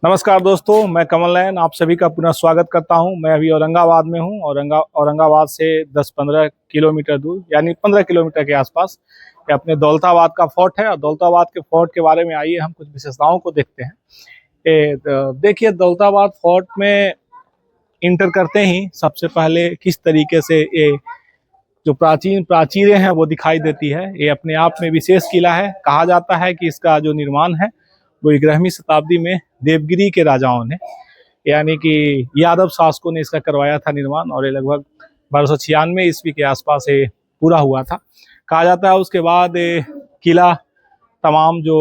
नमस्कार दोस्तों, मैं कमल नयन आप सभी का पुनः स्वागत करता हूं। मैं अभी औरंगाबाद में हूं। औरंगाबाद से 10-15 किलोमीटर दूर यानी 15 किलोमीटर के आसपास ये अपने दौलताबाद का फोर्ट है। और दौलताबाद के फोर्ट के बारे में आइए हम कुछ विशेषताओं को देखते हैं। देखिए, दौलताबाद फोर्ट में इंटर करते ही सबसे पहले किस तरीके से ये जो प्राचीरें हैं वो दिखाई देती है। ये अपने आप में विशेष किला है। कहा जाता है कि इसका जो निर्माण है वो 11वीं शताब्दी में देवगिरी के राजाओं ने यानी कि यादव शासकों ने इसका करवाया था निर्माण, और ये लगभग 1296 ईस्वी के आसपास ये पूरा हुआ था। कहा जाता है उसके बाद ये किला तमाम जो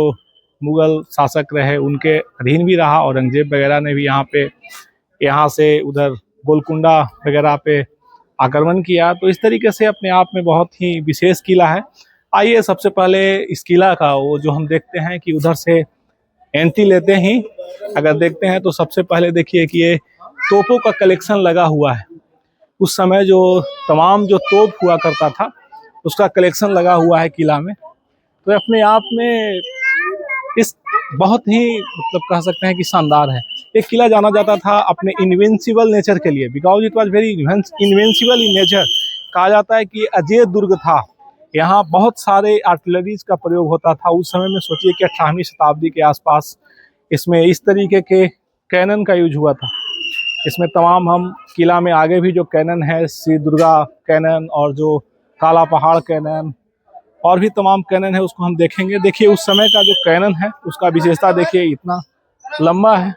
मुगल शासक रहे उनके अधीन भी रहा। औरंगजेब वगैरह ने भी यहाँ से उधर गोलकुंडा वगैरह पे आक्रमण किया। तो इस तरीके से अपने आप में बहुत ही विशेष किला है। आइए सबसे पहले इस किला का वो जो हम देखते हैं कि उधर से एंट्री लेते ही अगर देखते हैं तो सबसे पहले देखिए कि ये तोपों का कलेक्शन लगा हुआ है। उस समय जो तमाम जो तोप हुआ करता था उसका कलेक्शन लगा हुआ है किला में। तो अपने आप में इस बहुत ही मतलब कह सकते हैं कि शानदार है। एक किला जाना जाता था अपने इनविंसिबल नेचर के लिए, because it was very invincible in nature. कहा जाता है कि अजय दुर्ग था। यहाँ बहुत सारे आर्टिलरीज का प्रयोग होता था उस समय में। सोचिए कि 18वीं शताब्दी के आसपास इसमें इस तरीके के कैनन का यूज हुआ था। इसमें तमाम हम किला में आगे भी जो कैनन है, श्री दुर्गा कैनन और जो काला पहाड़ कैनन और भी तमाम कैनन है उसको हम देखेंगे। देखिए उस समय का जो कैनन है उसका विशेषता देखिए, इतना लंबा है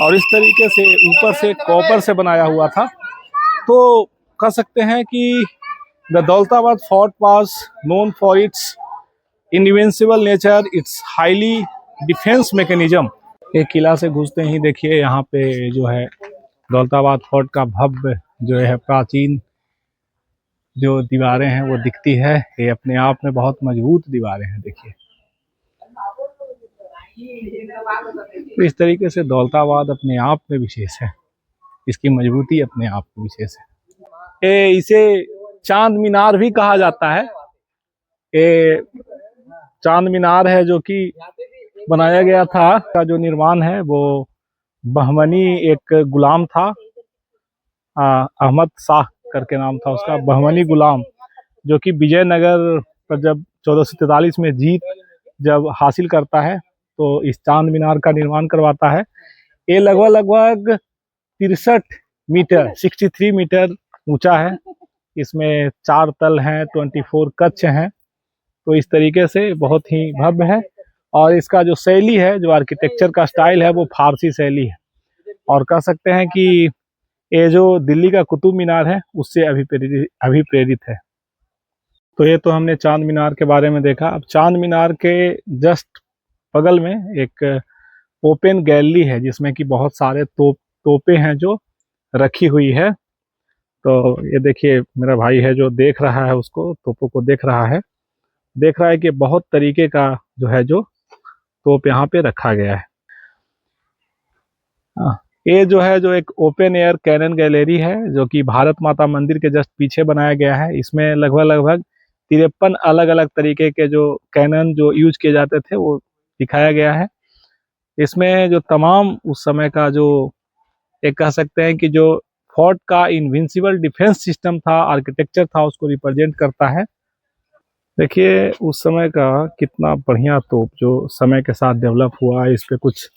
और इस तरीके से ऊपर से कॉपर से बनाया हुआ था। तो कह सकते हैं कि The Daulatabad fort was known for its invincible nature, its highly defense mechanism। एक किला से घुसते ही देखिए यहाँ पे जो है दौलताबाद फोर्ट का भव्य जो है प्राचीन जो दीवारें हैं वो दिखती है। ये अपने आप में बहुत मजबूत दीवारें हैं। देखिए तो इस तरीके से दौलताबाद अपने आप में विशेष है, इसकी मजबूती अपने आप में विशेष है। इसे चांद मीनार भी कहा जाता है। ये चांद मीनार है जो कि बनाया गया था। का जो निर्माण है वो बहमनी एक गुलाम था, अहमद शाह करके नाम था उसका, बहमनी गुलाम, जो कि विजयनगर पर जब 1443 में जीत जब हासिल करता है तो इस चांद मीनार का निर्माण करवाता है। ये लगभग 63 मीटर 63 मीटर ऊंचा है। इसमें 4 तल हैं, 24 कक्ष हैं। तो इस तरीके से बहुत ही भव्य है। और इसका जो शैली है, जो आर्किटेक्चर का स्टाइल है वो फारसी शैली है। और कह सकते हैं कि ये जो दिल्ली का कुतुब मीनार है उससे अभिप्रेरित है। तो ये तो हमने चांद मीनार के बारे में देखा। अब चांद मीनार के जस्ट बगल में एक ओपन गैलरी है जिसमें कि बहुत सारे तोपें हैं जो रखी हुई है। तो ये देखिए मेरा भाई है जो देख रहा है, उसको तोपों को देख रहा है कि बहुत तरीके का जो है जो तोप यहाँ पे रखा गया है। ये जो है जो एक ओपन एयर कैनन गैलरी है जो कि भारत माता मंदिर के जस्ट पीछे बनाया गया है। इसमें लगभग 53 अलग अलग तरीके के जो कैनन जो यूज किए जाते थे वो दिखाया गया है। इसमें जो तमाम उस समय का जो एक कह सकते हैं कि जो फोर्ट का इनविंसिबल डिफेंस सिस्टम था, आर्किटेक्चर था, उसको रिप्रेजेंट करता है। देखिए उस समय का कितना बढ़िया तोप जो समय के साथ डेवलप हुआ है। इस पे कुछ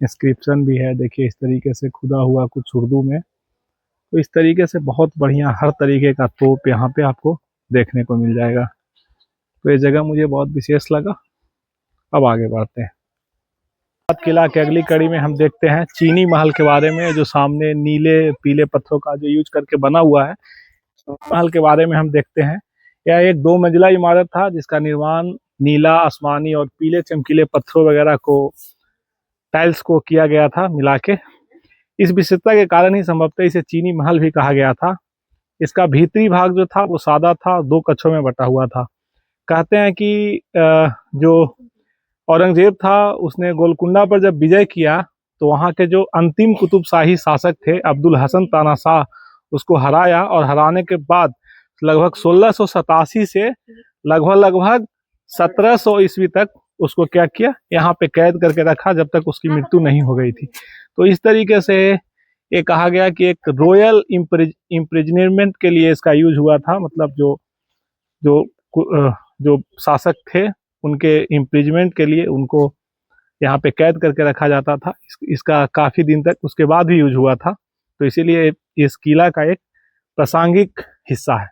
इंस्क्रिप्शन भी है, देखिए इस तरीके से खुदा हुआ कुछ उर्दू में। तो इस तरीके से बहुत बढ़िया हर तरीके का तोप यहाँ पे आपको देखने को मिल जाएगा। तो ये जगह मुझे बहुत विशेष लगा। अब आगे बढ़ते हैं। किला के अगली कड़ी में हम देखते हैं चीनी महल के बारे में, जो सामने नीले पीले पत्थरों का जो यूज करके बना हुआ है। महल के बारे में हम देखते हैं। यह एक 2 मंजिला इमारत था जिसका निर्माण नीला, आसमानी और पीले चमकीले पत्थरों वगैरह को, टाइल्स को किया गया था मिला के। इस विशेषता के कारण ही संभवतः इसे चीनी महल भी कहा गया था। इसका भीतरी भाग जो था वो सादा था, 2 कक्षों में बटा हुआ था। कहते हैं कि जो औरंगजेब था उसने गोलकुंडा पर जब विजय किया तो वहां के जो अंतिम कुतुबशाही शासक थे अब्दुल हसन तानाशाह, उसको हराया। और हराने के बाद लगभग 1687 से लगभग 1700 ईस्वी तक उसको क्या किया, यहाँ पे कैद करके रखा जब तक उसकी मृत्यु नहीं हो गई थी। तो इस तरीके से ये कहा गया कि एक रॉयल इम्प्रिजनमेंट के लिए इसका यूज हुआ था। मतलब जो जो जो शासक थे उनके इम्प्रिजमेंट के लिए उनको यहाँ पे कैद करके रखा जाता था। इसका काफी दिन तक उसके बाद भी यूज हुआ था। तो इसीलिए इस किला का एक प्रासंगिक हिस्सा है।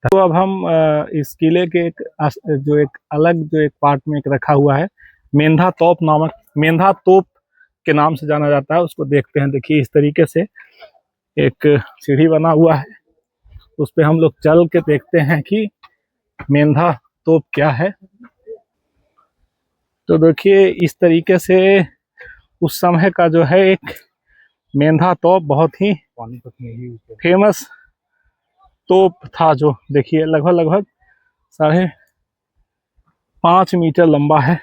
तो अब हम इस किले के एक अलग जो एक पार्ट में एक रखा हुआ है, मेंधा तोप के नाम से जाना जाता है, उसको देखते हैं। देखिए इस तरीके से एक सीढ़ी बना हुआ है, उस पे हम लोग चल के देखते हैं कि मेंधा तोप क्या है। तो देखिए इस तरीके से उस समय का जो है एक मेंधा तोप बहुत ही फेमस तोप था, जो देखिए लगभग 5.5 मीटर लंबा है।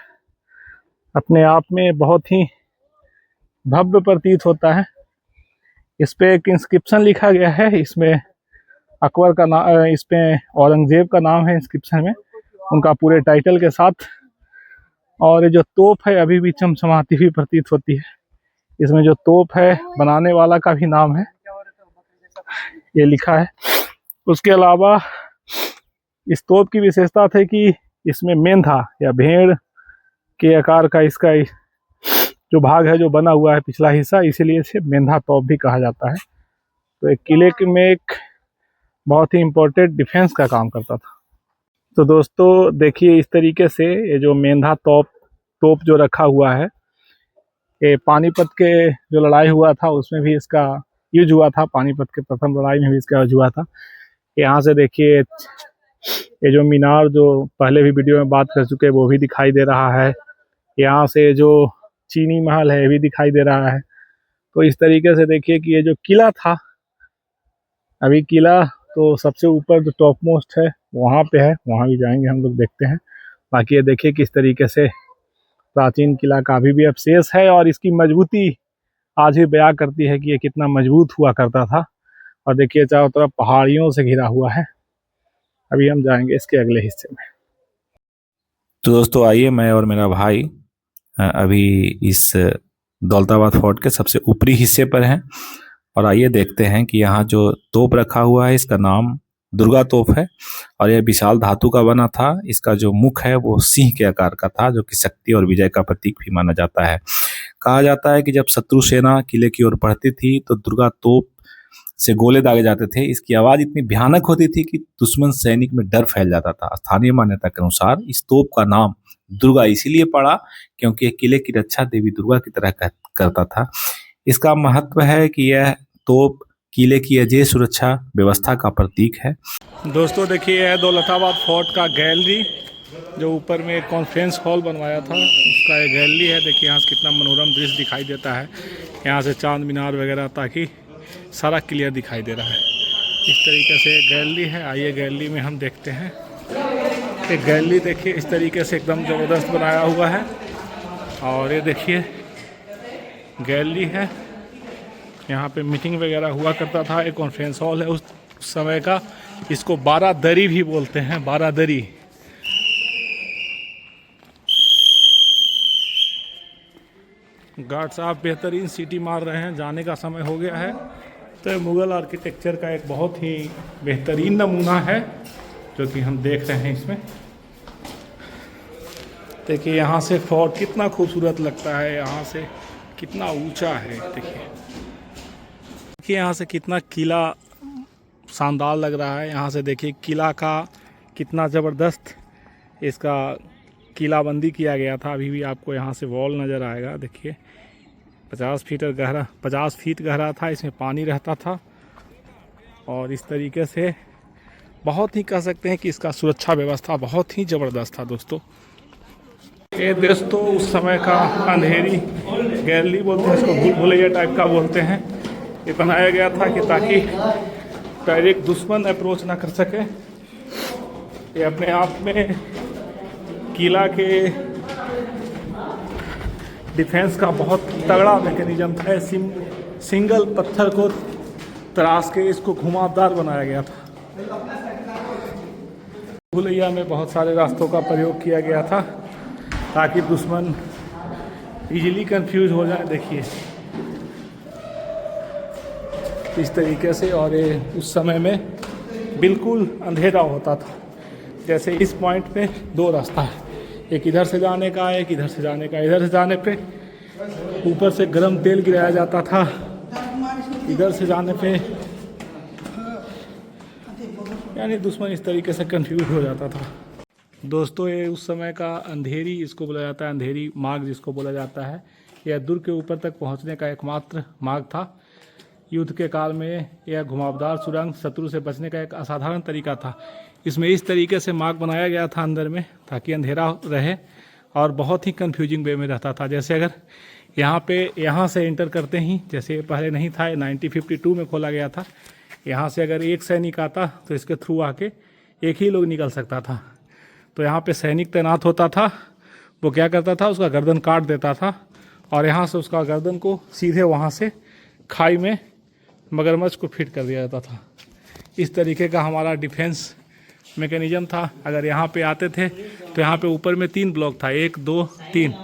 अपने आप में बहुत ही भव्य प्रतीत होता है। इस पे एक इंस्क्रिप्शन लिखा गया है, इसमें अकबर का नाम, इसमें औरंगजेब का नाम है इंस्क्रिप्शन में, उनका पूरे टाइटल के साथ। और ये जो तोप है अभी भी चमचमाती हुई प्रतीत होती है। इसमें जो तोप है बनाने वाला का भी नाम है, ये लिखा है। उसके अलावा इस तोप की विशेषता थी कि इसमें मेंधा या भेड़ के आकार का इसका जो भाग है जो बना हुआ है पिछला हिस्सा, इसीलिए इसे मेंधा तोप भी कहा जाता है। तो एक किले में एक बहुत ही इम्पोर्टेंट डिफेंस का काम करता था। तो दोस्तों देखिए इस तरीके से ये जो मेंधा तोप जो रखा हुआ है, ये पानीपत के जो लड़ाई हुआ था उसमें भी इसका यूज हुआ था। पानीपत के प्रथम लड़ाई में भी इसका यूज हुआ था। यहाँ से देखिए ये जो मीनार जो पहले भी वीडियो में बात कर चुके हैं वो भी दिखाई दे रहा है। यहाँ से जो चीनी महल है ये भी दिखाई दे रहा है। तो इस तरीके से देखिए कि ये जो किला था, अभी किला तो सबसे ऊपर जो टॉप मोस्ट है वहाँ पे है, वहाँ भी जाएंगे हम लोग, देखते हैं। बाकी ये देखिए किस तरीके से प्राचीन किला का अभी भी अवशेष है, और इसकी मजबूती आज भी बयां करती है कि ये कितना मजबूत हुआ करता था। और देखिए चारों तरफ पहाड़ियों से घिरा हुआ है। अभी हम जाएंगे इसके अगले हिस्से में। तो दोस्तों आइए, मैं और मेरा भाई अभी इस दौलताबाद फोर्ट के सबसे ऊपरी हिस्से पर हैं, और आइए देखते हैं कि यहाँ जो तोप रखा हुआ है इसका नाम दुर्गा तोप है, और यह विशाल धातु का बना था। इसका जो मुख है वो सिंह के आकार का था, जो कि शक्ति और विजय का प्रतीक भी माना जाता है। कहा जाता है कि जब शत्रु सेना किले की ओर बढ़ती थी तो दुर्गा तोप से गोले दागे जाते थे। इसकी आवाज इतनी भयानक होती थी कि दुश्मन सैनिक में डर फैल जाता था। स्थानीय मान्यता के अनुसार इस तोप का नाम दुर्गा इसीलिए पड़ा क्योंकि किले की रक्षा देवी दुर्गा की तरह करता था। इसका महत्व है कि यह तोप किले की अजय सुरक्षा व्यवस्था का प्रतीक है। दोस्तों देखिए है दौलताबाद फोर्ट का गैलरी, जो ऊपर में एक कॉन्फ्रेंस हॉल बनवाया था उसका एक गैलरी है। देखिए यहाँ से कितना मनोरम दृश्य दिखाई देता है, यहाँ से चांद मीनार वगैरह, ताकि सारा क्लियर दिखाई दे रहा है। इस तरीके से एक गैलरी है। आइए गैलरी में हम देखते हैं। एक गैलरी देखिए इस तरीके से एकदम ज़बरदस्त बनाया हुआ है। और ये देखिए गैलरी है, यहाँ पे मीटिंग वगैरह हुआ करता था। एक कॉन्फ्रेंस हॉल है उस समय का। इसको बारादरी भी बोलते हैं, बारादरी। गार्ड साहब बेहतरीन सीटी मार रहे हैं, जाने का समय हो गया है। तो मुग़ल आर्किटेक्चर का एक बहुत ही बेहतरीन नमूना है जो कि हम देख रहे हैं इसमें। देखिए यहाँ से फोर्ट कितना खूबसूरत लगता है, यहाँ से कितना ऊंचा है। देखिए यहाँ से कितना किला शानदार लग रहा है। यहाँ से देखिए किला का कितना ज़बरदस्त इसका किलाबंदी किया गया था। अभी भी आपको यहाँ से वॉल नज़र आएगा। देखिए 50 फीट गहरा था, इसमें पानी रहता था। और इस तरीके से बहुत ही कह सकते हैं कि इसका सुरक्षा व्यवस्था बहुत ही ज़बरदस्त था दोस्तों। ये दोस्तों उस समय का अंधेरी गैलरी बोलते हैं इसको, भूल भुलैया टाइप का बोलते हैं। ये बनाया गया था कि ताकि डायरेक्ट दुश्मन अप्रोच ना कर सके। ये अपने आप में किला के डिफेंस का बहुत तगड़ा मैकेनिज्म था। सिंगल पत्थर को तराश के इसको घुमावदार बनाया गया था। भुलैया में बहुत सारे रास्तों का प्रयोग किया गया था। ताकि दुश्मन इजीली कंफ्यूज हो जाए। देखिए इस तरीके से। और ये उस समय में बिल्कुल अंधेरा होता था। जैसे इस पॉइंट पे दो रास्ता है, एक इधर से जाने का, एक इधर से जाने का। इधर से जाने पे ऊपर से गर्म तेल गिराया जाता था, इधर से जाने पे यानी दुश्मन इस तरीके से कंफ्यूज हो जाता था। दोस्तों ये उस समय का अंधेरी, इसको बोला जाता है अंधेरी मार्ग, जिसको बोला जाता है। यह दुर्ग के ऊपर तक पहुंचने का एकमात्र मार्ग था। युद्ध के काल में यह घुमावदार सुरंग शत्रु से बचने का एक असाधारण तरीका था। इसमें इस तरीके से मार्ग बनाया गया था अंदर में, ताकि अंधेरा रहे और बहुत ही कंफ्यूजिंग वे में रहता था। जैसे अगर यहाँ से एंटर करते ही, जैसे पहले नहीं था, 1952 में खोला गया था। यहाँ से अगर एक सैनिक आता तो इसके थ्रू आके एक ही लोग निकल सकता था। तो यहाँ पे सैनिक तैनात होता था, वो क्या करता था, उसका गर्दन काट देता था और यहाँ से उसका गर्दन को सीधे वहाँ से खाई में मगरमच्छ को फिट कर दिया जाता था। इस तरीके का हमारा डिफेंस मैकेनिज्म था। अगर यहाँ पे आते थे तो यहाँ पे ऊपर में 3 ब्लॉक था, 1 2 3।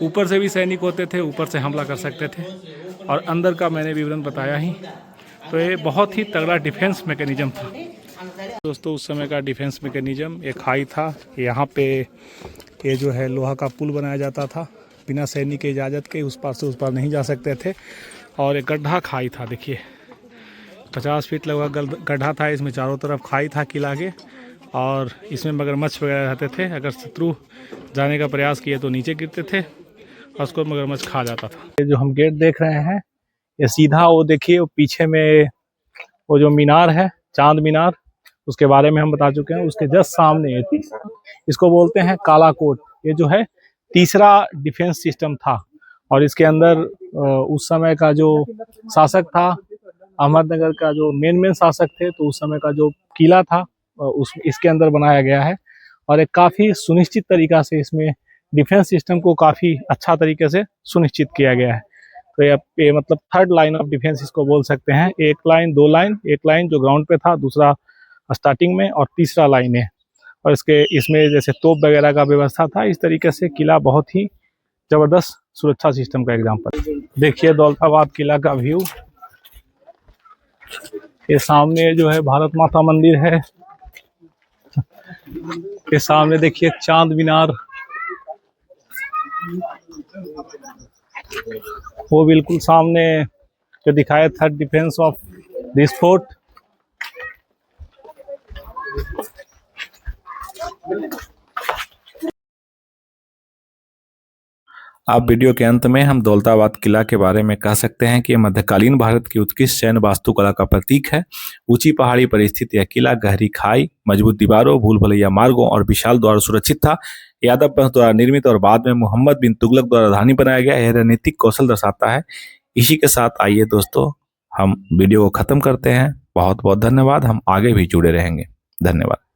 ऊपर से भी सैनिक होते थे, ऊपर से हमला कर सकते थे। और अंदर का मैंने विवरण बताया ही। तो ये बहुत ही तगड़ा डिफेंस मैकेनिज्म था। दोस्तों उस समय का डिफेंस मैकेनिज्म एक खाई था। यहाँ पे ये जो है लोहा का पुल बनाया जाता था, बिना सैनिक के इजाज़त के उस पार से उस पार नहीं जा सकते थे। और एक गड्ढा खाई था, देखिए 50 फीट लगभग गड्ढा था। इसमें चारों तरफ खाई था किला के, और इसमें मगरमच्छ वगैरह रहते थे। अगर शत्रु जाने का प्रयास किए तो नीचे गिरते थे और उसको मगरमच्छ खा जाता था। ये जो हम गेट देख रहे हैं, ये सीधा वो देखिए, वो पीछे में वो जो मीनार है, चांद मीनार, उसके बारे में हम बता चुके हैं। उसके जस्ट सामने इसको बोलते हैं काला कोट। ये जो है तीसरा डिफेंस सिस्टम था। और इसके अंदर उस समय का जो शासक था, अहमदनगर का जो मेन शासक थे, तो उस समय का जो किला था इसके अंदर बनाया गया है। और एक काफ़ी सुनिश्चित तरीका से इसमें डिफेंस सिस्टम को काफ़ी अच्छा तरीके से सुनिश्चित किया गया है। तो ये मतलब थर्ड लाइन ऑफ डिफेंस इसको बोल सकते हैं। 1 लाइन 2 लाइन, 1 लाइन जो ग्राउंड पे था, दूसरा स्टार्टिंग में, और तीसरा लाइन है। और इसमें जैसे तोप वगैरह का व्यवस्था था। इस तरीके से किला बहुत ही जबरदस्त सुरक्षा सिस्टम का एग्जाम्पल। देखिए दौलताबाद किला का व्यू। ये सामने जो है भारत माता मंदिर है। ये सामने देखिए चांद मीनार, वो बिल्कुल सामने जो दिखाया था डिफेंस ऑफ दिस फोर्ट। अब वीडियो के अंत में हम दौलताबाद किला के बारे में कह सकते हैं कि यह मध्यकालीन भारत की उत्कृष्ट सैन्य वास्तुकला का प्रतीक है। ऊंची पहाड़ी पर स्थित यह किला गहरी खाई, मजबूत दीवारों, भूल भुलैया मार्गों और विशाल द्वार सुरक्षित था। यादव वंश द्वारा निर्मित और बाद में मोहम्मद बिन तुगलक द्वारा राजधानी बनाया गया, यह रणनीतिक कौशल दर्शाता है। इसी के साथ आइए दोस्तों हम वीडियो को खत्म करते हैं। बहुत बहुत धन्यवाद। हम आगे भी जुड़े रहेंगे। धन्यवाद।